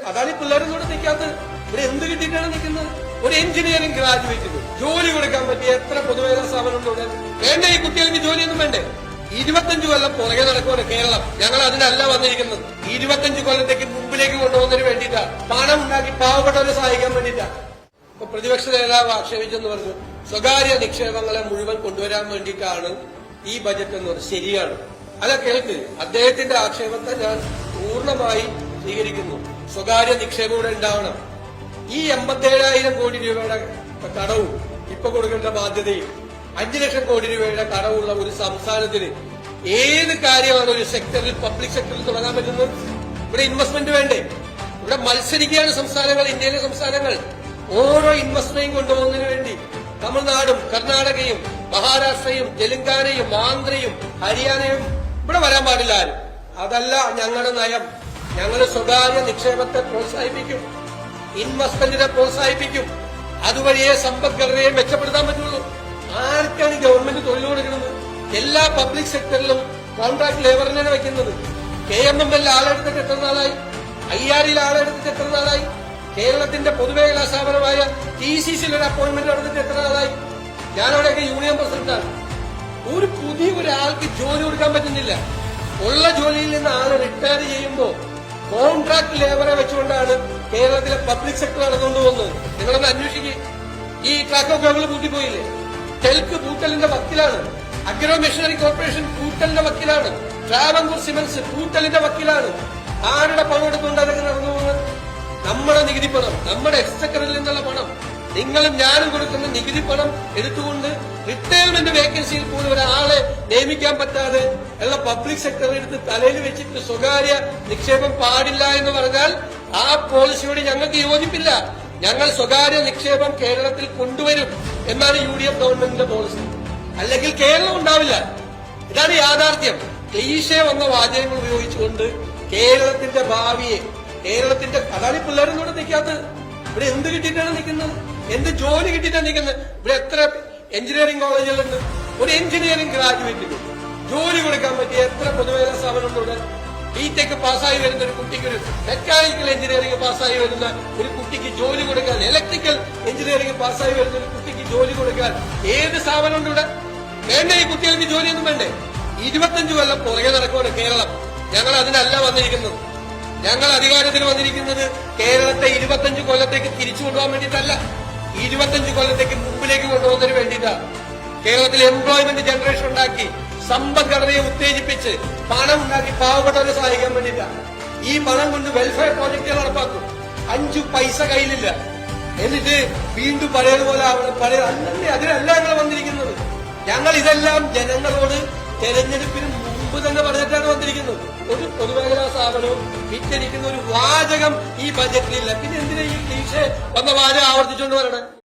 അതാണ് ഈ പിള്ളേരും കൂടെ നിൽക്കാത്തത്. ഇവിടെ എന്ത് കിട്ടിയിട്ടാണ് നിൽക്കുന്നത്? ഒരു എഞ്ചിനീയറിംഗ് ഗ്രാജുവേറ്റിന് ജോലി കൊടുക്കാൻ പറ്റിയ എത്ര പൊതുമേഖലാ സ്ഥാപനങ്ങളുണ്ട്? വേണ്ട, ഈ കുട്ടികൾക്ക് ജോലിയൊന്നും വേണ്ടേ? 25 കൊല്ലം പുറകെ നടക്കുവാണ് കേരളം. ഞങ്ങൾ അതിനല്ല വന്നിരിക്കുന്നത്. 25 കൊല്ലത്തേക്ക് മുമ്പിലേക്ക് കൊണ്ടുപോകുന്നതിന് വേണ്ടിയിട്ടാ, പണം ഉണ്ടാക്കി പാവപ്പെട്ടവരെ സഹായിക്കാൻ വേണ്ടിയിട്ടാ. ഇപ്പൊ പ്രതിപക്ഷ നേതാവ് ആക്ഷേപിച്ചെന്ന് പറഞ്ഞു സ്വകാര്യ നിക്ഷേപങ്ങളെ മുഴുവൻ കൊണ്ടുവരാൻ വേണ്ടിയിട്ടാണ് ഈ ബജറ്റ് എന്ന് പറഞ്ഞത്. ശരിയാണ്. അല്ല, കേൾക്ക്, അദ്ദേഹത്തിന്റെ ആക്ഷേപത്തെ ഞാൻ പൂർണ്ണമായി സ്വീകരിക്കുന്നു. സ്വകാര്യ നിക്ഷേപം ഇവിടെ ഉണ്ടാവണം. ഈ 87,000 കോടി രൂപയുടെ കടവും ഇപ്പൊ കൊടുക്കേണ്ട ബാധ്യതയും 5 ലക്ഷം കോടി രൂപയുടെ കടവുള്ള ഒരു സംസ്ഥാനത്തിന് ഏത് കാര്യമാണ് ഒരു സെക്ടറിൽ, പബ്ലിക് സെക്ടറിൽ തുടങ്ങാൻ പറ്റുന്നത്? ഇവിടെ ഇൻവെസ്റ്റ്മെന്റ് വേണ്ടേ? ഇവിടെ മത്സരിക്കുകയാണ് സംസ്ഥാനങ്ങൾ, ഇന്ത്യയിലെ സംസ്ഥാനങ്ങൾ. ഓരോ ഇൻവെസ്റ്റ്മെന്റും കൊണ്ടുപോകുന്നതിന് വേണ്ടി തമിഴ്നാടും കർണാടകയും മഹാരാഷ്ട്രയും തെലങ്കാനയും ആന്ധ്രയും ഹരിയാനയും ഇവിടെ വരാൻ പാടില്ല ആരും. അതല്ല ഞങ്ങളുടെ നയം. ഞങ്ങൾ സ്വകാര്യ നിക്ഷേപത്തെ പ്രോത്സാഹിപ്പിക്കും, ഇൻവെസ്റ്റ്മെന്റിനെ പ്രോത്സാഹിപ്പിക്കും. അതുവഴിയെ സമ്പദ്ഘടനയെ മെച്ചപ്പെടുത്താൻ പറ്റുള്ളൂ. ആർക്കാണ് ഗവൺമെന്റ് തൊഴിൽ കൊടുക്കുന്നത്? എല്ലാ പബ്ലിക് സെക്ടറിലും കോൺട്രാക്ട് ലേബറിനെ വെക്കുന്നത്. KMML ആളെടുത്തിട്ട് എത്ര നാളായി? IRL ആളെടുത്തിട്ട് എത്ര നാളായി? കേരളത്തിന്റെ പൊതുമേഖലാ സ്ഥാപനമായ TCCയിൽ ഒരു അപ്പോയിന്റ്മെന്റ് നടന്നിട്ട് എത്ര നാളായി? ഞാനവിടെയൊക്കെ യൂണിയൻ പ്രസിഡന്റാണ്. ഒരു പുതിയ ഒരാൾക്ക് ജോലി കൊടുക്കാൻ പറ്റുന്നില്ല. ഉള്ള ജോലിയിൽ നിന്ന് ആള് റിട്ടയർ ചെയ്യുമ്പോൾ കോൺട്രാക്ട് ലേബറെ വെച്ചുകൊണ്ടാണ് കേരളത്തിലെ പബ്ലിക് സെക്ടർ നടന്നുകൊണ്ട് പോകുന്നത്. നിങ്ങളൊന്ന് അന്വേഷിക്കുക. ഈ ട്രാക്കോ പൂട്ടിപ്പോയില്ലേ? ടെൽക്ക് പൂട്ടലിന്റെ വക്കിലാണ്. അഗ്രോ മെഷീനറി കോർപ്പറേഷൻ പൂട്ടലിന്റെ വക്കിലാണ്. ട്രാവൻകൂർ സിമന്റ്സ് പൂട്ടലിന്റെ വക്കിലാണ്. ആരുടെ പണം എടുത്തുകൊണ്ട് അതൊക്കെ നടന്നു പോകുന്നത്? നമ്മുടെ നികുതി പണം, നമ്മുടെ എക്സ്ചക്കറിൽ നിന്നുള്ള പണം, നിങ്ങളും ഞാനും കൊടുക്കുന്ന നികുതി പണം എടുത്തുകൊണ്ട് റിട്ടയർമെന്റ് വേക്കൻസിയിൽ പോലും ഒരാളെ നിയമിക്കാൻ പറ്റാതെ ഉള്ള പബ്ലിക് സെക്ടറിൽ എടുത്ത് തലയിൽ വെച്ചിട്ട് സ്വകാര്യ നിക്ഷേപം പാടില്ല എന്ന് പറഞ്ഞാൽ ആ പോളിസിയോട് ഞങ്ങൾക്ക് യോജിപ്പില്ല. ഞങ്ങൾ സ്വകാര്യ നിക്ഷേപം കേരളത്തിൽ കൊണ്ടുവരും എന്നാണ് UDF ഗവൺമെന്റിന്റെ പോളിസി. അല്ലെങ്കിൽ കേരളം ഉണ്ടാവില്ല. ഇതാണ് യാഥാർത്ഥ്യം. ക്ലീശേ വന്ന വാചകങ്ങൾ ഉപയോഗിച്ചുകൊണ്ട് കേരളത്തിന്റെ ഭാവിയെ, കേരളത്തിന്റെ, അതാണ് ഈ പിള്ളേരും കൂടെ നിൽക്കാത്തത്. ഇവിടെ എന്ത് കിട്ടിയിട്ടാണ് നിൽക്കുന്നത്? എന്ത് ജോലി കിട്ടിയിട്ടാണ് നിൽക്കുന്നത്? ഇവിടെ എത്ര എഞ്ചിനീയറിംഗ് കോളേജുകളുണ്ട്? ഒരു എഞ്ചിനീയറിംഗ് ഗ്രാജുവേറ്റിന് ജോലി കൊടുക്കാൻ പറ്റിയ എത്ര പൊതുമേഖലാ സ്ഥാപനങ്ങളുണ്ട്? BTech പാസ്സായി വരുന്ന ഒരു കുട്ടിക്ക്, ഒരു മെക്കാനിക്കൽ എഞ്ചിനീയറിംഗ് പാസ്സായി വരുന്ന ഒരു കുട്ടിക്ക് ജോലി കൊടുക്കാൻ, ഇലക്ട്രിക്കൽ എഞ്ചിനീയറിംഗ് പാസ്സായി വരുന്ന ഒരു കുട്ടിക്ക് ജോലി കൊടുക്കാൻ ഏത് സ്ഥാപനമുണ്ട് ഇവിടെ? വേണ്ട, ഈ കുട്ടികൾക്ക് ജോലിയൊന്നും വേണ്ടേ? 25 കൊല്ലം പുറകെ നടക്കുവാണ് കേരളം. ഞങ്ങൾ അതിനല്ല വന്നിരിക്കുന്നത്. ഞങ്ങൾ അധികാരത്തിൽ വന്നിരിക്കുന്നത് കേരളത്തെ 25 കൊല്ലത്തേക്ക് തിരിച്ചു കൊണ്ടുപോകാൻ വേണ്ടിയിട്ടല്ല, 25 കൊല്ലത്തേക്ക് മുമ്പിലേക്ക് കൊണ്ടുപോകുന്നതിന് വേണ്ടിയിട്ടാണ്. കേരളത്തിൽ എംപ്ലോയ്മെന്റ് ജനറേഷൻ ഉണ്ടാക്കി, സമ്പദ്ഘടനയെ ഉത്തേജിപ്പിച്ച് പണം ഉണ്ടാക്കി പാവപ്പെട്ടവരെ സഹായിക്കാൻ വേണ്ടിയിട്ടാണ്. ഈ പണം കൊണ്ട് വെൽഫെയർ പ്രോജക്റ്റുകൾ നടപ്പാക്കും. 5 പൈസ കയ്യിലില്ല. എന്നിട്ട് വീണ്ടും പഴയതുപോലെ അതിനല്ല ഞങ്ങൾ വന്നിരിക്കുന്നത്. ഞങ്ങൾ ഇതെല്ലാം ജനങ്ങളോട് തെരഞ്ഞെടുപ്പിന് മുമ്പ് തന്നെ പറഞ്ഞിട്ടാണ് വന്നിരിക്കുന്നത്. ഒരു പൊതുമേഖലാ സ്ഥാപനവും വിറ്റഴിക്കുന്ന ഒരു വാചകം ഈ ബജറ്റിലില്ല. പിന്നെ എന്തിനാ ഈ ക്ലീശേ വന്ന വാചകം ആവർത്തിച്ചുകൊണ്ട് വരണേ?